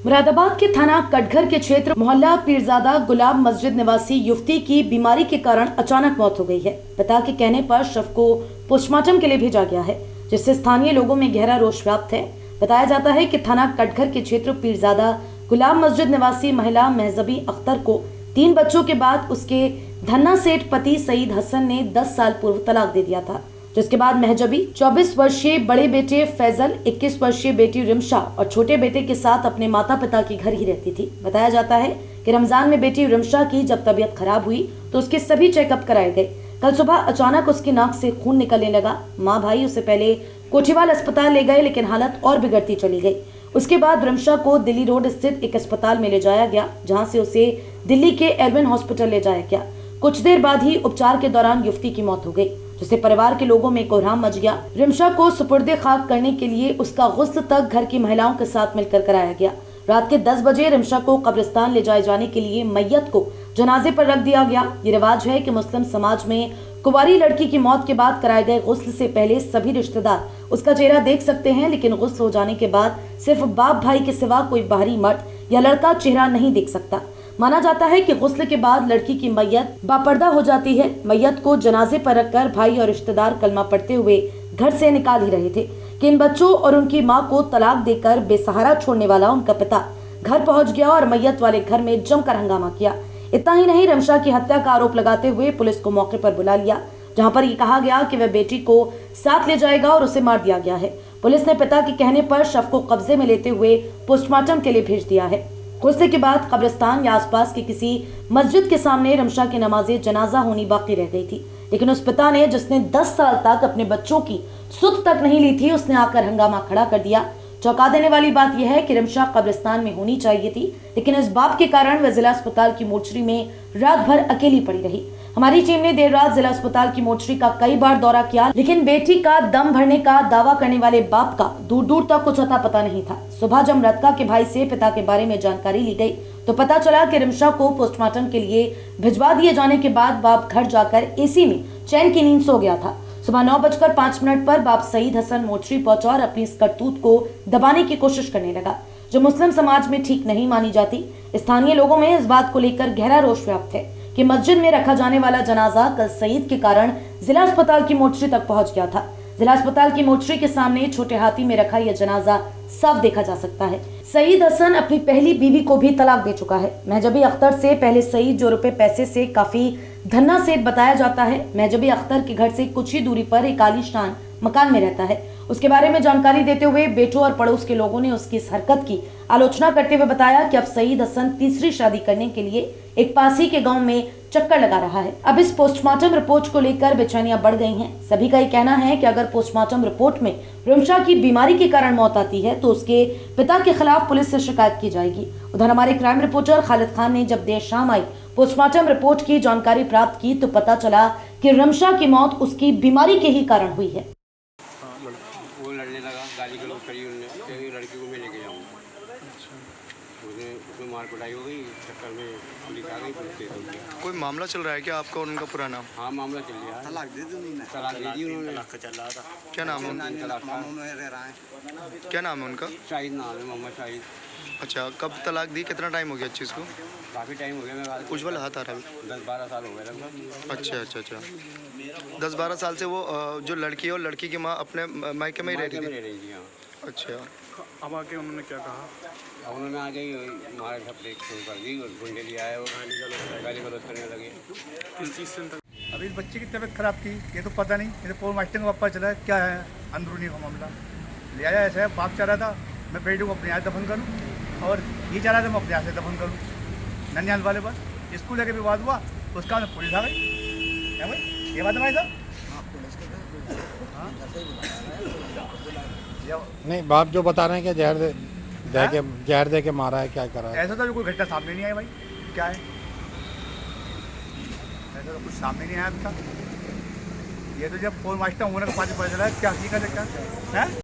मुरादाबाद के थाना कटघर के क्षेत्र मोहल्ला पीरजादा गुलाब मस्जिद निवासी युवती की बीमारी के कारण अचानक मौत हो गई है। पिता के कहने पर शव को पोस्टमार्टम के लिए भेजा गया है, जिससे स्थानीय लोगों में गहरा रोष व्याप्त है। बताया जाता है कि थाना कटघर के क्षेत्र पीरजादा गुलाब मस्जिद निवासी महिला महजबी अख्तर को 3 बच्चों के बाद उसके धन्ना सेठ पति सईद हसन ने 10 साल पूर्व तलाक दे दिया था, जिसके बाद महजबी 24 वर्षीय बड़े बेटे फैजल, 21 वर्षीय बेटी रिमशा और छोटे बेटे के साथ अपने माता पिता के घर ही रहती थी। बताया जाता है कि रमजान में बेटी रिमशा की जब तबीयत खराब हुई तो उसके सभी चेकअप कराए गए। कल सुबह अचानक उसकी नाक से खून निकलने लगा। माँ भाई उसे पहले कोठीवाल अस्पताल ले गए, लेकिन हालत और बिगड़ती चली गई। उसके बाद रिमशा को दिल्ली रोड स्थित एक अस्पताल में ले जाया गया, जहाँ से उसे दिल्ली के एरविन हॉस्पिटल ले जाया गया। कुछ देर बाद ही उपचार के दौरान युवती की मौत हो गई, जिससे परिवार के लोगों में कोहराम मच गया। रिमशा को सुपुर्दे खाक करने के लिए उसका गुस्ल तक घर की महिलाओं के साथ मिलकर कराया गया। रात के 10 बजे रिमशा को कब्रिस्तान ले जाए जाने के लिए मैयत को जनाजे पर रख दिया गया। ये रिवाज है कि मुस्लिम समाज में कुंवारी लड़की की मौत के बाद कराए गए गुस्ल से पहले सभी रिश्तेदार उसका चेहरा देख सकते हैं, लेकिन गुस्ल हो जाने के बाद सिर्फ बाप भाई के सिवा कोई बाहरी मर्द या लड़का चेहरा नहीं देख सकता। माना जाता है कि गुस्ल के बाद लड़की की मैयत बापर्दा हो जाती है। मैयत को जनाजे पर रखकर भाई और रिश्तेदार कलमा पढ़ते हुए घर से निकाल ही रहे थे कि इन बच्चों और उनकी मां को तलाक देकर बेसहारा छोड़ने वाला उनका पिता घर पहुंच गया और मैयत वाले घर में जमकर हंगामा किया। इतना ही नहीं, रिमशा की हत्या का आरोप लगाते हुए पुलिस को मौके पर बुला लिया, जहाँ पर ये कहा गया कि वह बेटी को साथ ले जाएगा और उसे मार दिया गया है। पुलिस ने पिता के कहने पर शव को कब्जे में लेते हुए पोस्टमार्टम के लिए भेज दिया है। गुस्से के बाद कब्रिस्तान या आसपास की किसी मस्जिद के सामने रिमशा की नमाज़े जनाजा होनी बाकी रह गई थी, लेकिन उस पिता ने, जिसने 10 साल तक अपने बच्चों की सुध तक नहीं ली थी, उसने आकर हंगामा खड़ा कर दिया। चौंका देने वाली बात यह है कि रिमशा कब्रिस्तान में होनी चाहिए थी, लेकिन इस बाप के कारण वह जिला अस्पताल की मोर्चरी में रात भर अकेली पड़ी रही। हमारी टीम ने देर रात जिला अस्पताल की मोर्चरी का कई बार दौरा किया, लेकिन बेटी का दम भरने का दावा करने वाले बाप का दूर दूर तक कुछ अता पता नहीं था। सुबह जब मृतका के भाई से पिता के बारे में जानकारी ली गई तो पता चला कि रिमशा को पोस्टमार्टम के लिए भिजवा दिए जाने के बाद बाप घर जाकर एसी में चैन की नींद सो गया था। सुबह 9:05 पर बाप सईद हसन मोर्चरी पहुंचा और अपनी इस करतूत को दबाने की कोशिश करने लगा, जो मुस्लिम समाज में ठीक नहीं मानी जाती। स्थानीय लोगों में इस बात को लेकर गहरा रोष व्याप्त है कि मस्जिद में रखा जाने वाला जनाजा कल सईद के कारण जिला अस्पताल की मोर्चरी तक पहुंच गया था। जिला अस्पताल की मोर्चरी के सामने छोटे हाथी में रखा यह जनाजा साफ देखा जा सकता है। सईद हसन अपनी पहली बीवी को भी तलाक दे चुका है। महजबी अख्तर से पहले सईद, जो रुपए पैसे से काफी धन्ना सेठ बताया जाता है, महजबी अख्तर के घर से कुछ ही दूरी पर एक आलीशान मकान में रहता है। उसके बारे में जानकारी देते हुए बेटों और पड़ोस के लोगों ने उसकी इस हरकत की आलोचना करते हुए बताया कि अब सईद हसन तीसरी शादी करने के लिए एक पास ही के गांव में चक्कर लगा रहा है। अब इस पोस्टमार्टम रिपोर्ट को लेकर बेचैनियां बढ़ गई हैं। सभी का ये कहना है कि अगर पोस्टमार्टम रिपोर्ट में रिमशा की बीमारी के कारण मौत आती है तो उसके पिता के खिलाफ पुलिस से शिकायत की जाएगी। उधर हमारे क्राइम रिपोर्टर खालिद खान ने जब देर शाम आई पोस्टमार्टम रिपोर्ट की जानकारी प्राप्त की तो पता चला कि रिमशा की मौत उसकी बीमारी के ही कारण हुई है। वो लड़ने लगा, गाली गलौज करी उन्होंने, लड़की को मैं लेके जाऊँगा। उसमें मार कुटाई हो गई, चक्कर में पुलिस आ गई, पुलिस दे दी। कोई मामला चल रहा है क्या आपका और उनका पुराना? हाँ, मामला चल रहा है। तलाक दे दी उन्होंने, तलाक दे दी उन्होंने, तलाक का चल रहा था। क्या नाम है? क्या नाम है उनका? शाहिद नाम है, मोहम्मद शाहिद। अच्छा, कब तलाक दी? कितना टाइम हो गया चीज़ को? काफ़ी टाइम हो गया। मैं उज्जवल हाथ आ रहा है। 10-12 साल हो गए लगभग। अच्छा 10-12 साल से वो जो लड़की है और लड़की की माँ अपने मायके में ही रह रही थी। अच्छा, अब आके उन्होंने क्या कहा? अब उन्होंने आगे हमारे झपटे शुरू कर दी, गुंडे लिए आए और गाली गलौज करने लगे। किस चीज़ से? अभी इस बच्चे की तबीयत खराब थी, ये तो पता नहीं, ये तो पोस्टमार्टम का पता चला है क्या है अंदरूनी का मामला। ले आया ऐसा है, बाप चाह रहा था मैं बेटी को अपने यहाँ दफन करूँ और ये चाह रहा था मैं अपने यहाँ से दफन करूँ। ननियाल वाले पर स्कूल लेके विवाद हुआ, उसका पुलिस आ गई। क्या भाई ये बात है भाई साहब? नहीं, बाप जो बता रहे हैं कि जहर दे के मारा है, क्या करा है? ऐसा तो कोई घटना सामने नहीं आई भाई, क्या है ऐसा तो कुछ सामने नहीं आया अब तक। ये तो जब पोस्टमार्टम होने के बाद पता चला क्या हकीकत है क्या है।